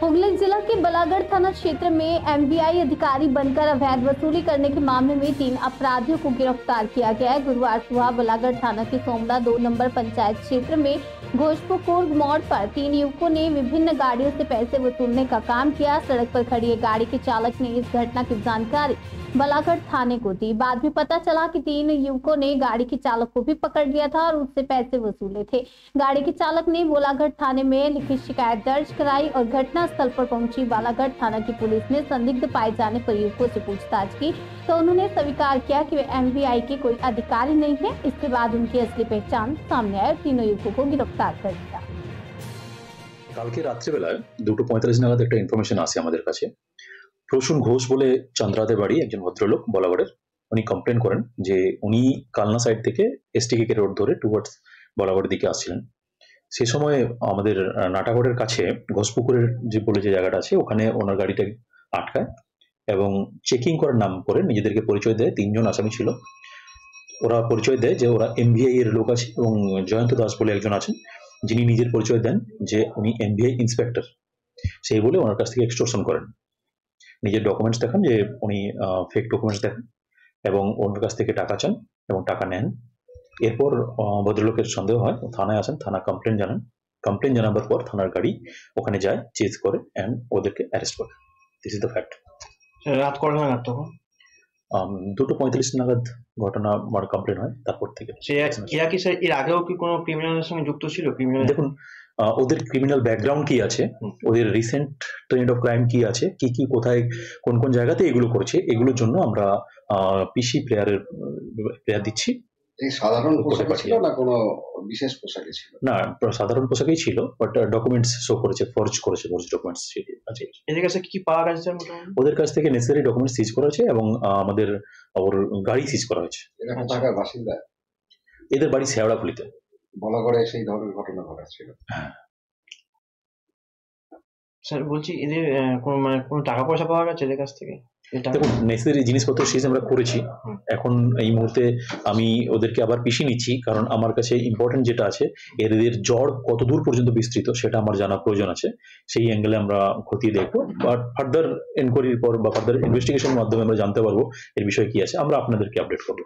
हुगली जिला के बलागढ़ थाना क्षेत्र में एमवीआई अधिकारी बनकर अवैध वसूली करने के मामले में 3 अपराधियों को गिरफ्तार किया गया है। गुरुवार सुबह बलागढ़ थाना के सोमला 2 नंबर पंचायत क्षेत्र में घोषपुकुर मोड़ पर 3 युवकों ने विभिन्न गाड़ियों से पैसे वसूलने का काम किया। सड़क पर खड़ी एक गाड़ी के चालक ने इस घटना की जानकारी बलागढ़ थाने को दी। बाद में पता चला कि 3 युवकों ने गाड़ी के चालक को भी पकड़ लिया था और उससे पैसे वसूले थे। गाड़ी के चालक ने बालागढ़ थाने में लिखित शिकायत दर्ज कराई और घटना स्थल पर पहुंची बालागढ़ थाना की पुलिस ने संदिग्ध पाए जाने पर युवकों से पूछताछ की तो उन्होंने स्वीकार किया कि वे एमवीआई के कोई अधिकारी नहीं है। इसके बाद उनकी असली पहचान सामने आई और तीनों युवकों को गिरफ्तार कर लिया। কালকে রাত্রিবেলায় 2:45 নাগাদ একটা ইনফরমেশন আসে আমাদের কাছে। প্রসূন ঘোষ বলে চন্দ্রাতে বাড়ি একজন ভদ্রলোক বলাগড়ের, উনি কমপ্লেন করেন যে উনি কালনা সাইড থেকে এসটিকে রোড ধরে টুয়ার্ডস বলাগড়ের দিকে আসছিলেন। সেই সময় আমাদের নাটাগড়ের কাছে ঘোষপুকুরের যে জায়গাটা আছে ওখানে ওনার গাড়িটা আটকায় এবং চেকিং করার নাম করে নিজেদেরকে পরিচয় দেয়। 3 জন আসামি ছিল। ওরা পরিচয় দেয় যে ওরা এমভিআই এর লোক আছে এবং জয়ন্ত দাস বলে একজন আছেন যিনি নিজের পরিচয় দেন যে উনি এমভিআই ইন্সপেক্টর। সেই বলে ওনার কাছ থেকে এক্সটর্শন করেন, নিজের ডকুমেন্টস দেখান যে উনি ফেক ডকুমেন্টস দেখান এবং ওনার কাছ থেকে টাকা চান এবং টাকা নেন। এরপর ভদ্রলোকের সন্দেহ হয়, থানায় আসেন, থানা কমপ্লেন জানান। কমপ্লেন জানাবার পর থানার গাড়ি ওখানে যায়, চেজ করে এন্ড ওদেরকে অ্যারেস্ট করে। This is the fact. রাত কটা নাগাদ তখন? 2:45 নাগাদ ঘটনা আমার কমপ্লেন হয়। তারপর থেকে এর আগেও কি কোনো ক্রিমিনালের সঙ্গে যুক্ত ছিল? দেখুন ওদের ক্রিমিনাল ব্যাকগ্রাউন্ড কি আছে, ওদের রিসেন্ট ট্রেন্ড অফ ক্রাইম কি আছে, কি কোথায় কোন কোন জায়গাতে এগুলো করেছে, এগুলোর জন্য আমরা পিসি প্লেয়ার দিচ্ছি। এই সাধারণ পোশাকে ছিল না কোনো বিশেষ পোশাকে ছিল? না, সাধারণ পোশাকেই ছিল, বাট ডকুমেন্টস শো করেছে, ফর্জ ডকুমেন্টস আছে। এদের কাছে কি পাওয়া গেছে? ওদের কাছ থেকে নেসেসারি ডকুমেন্টস সিজ করা হয়েছে এবং আমাদের ওর গাড়ি সিজ করা হয়েছে। এরা ঢাকার বাসিন্দা? এদের বাড়ি শেওড়াফুলিতে। বলাগড়ে সেই ধরনের ঘটনা ঘটেছিল। স্যার বলছি এদের কোনো টাকা পয়সা পাওয়া গেছে এদের কাছ থেকে? দেখুন নেসেসারি জিনিসপত্র সিজ আমরা করেছি। এখন এই মুহূর্তে আমি ওদেরকে আবার পিছিয়ে নিচ্ছি, কারণ আমার কাছে ইম্পর্টেন্ট যেটা আছে এদের জ্বর কত দূর পর্যন্ত বিস্তৃত সেটা আমার জানা প্রয়োজন আছে। সেই অ্যাঙ্গেলে আমরা খতিয়ে দেখবো, বাট ফার্দার এনকোয়ারির পর বা ফার্দার ইনভেস্টিগেশনের মাধ্যমে আমরা জানতে পারবো এর বিষয়ে কি আছে, আমরা আপনাদেরকে আপডেট করবো।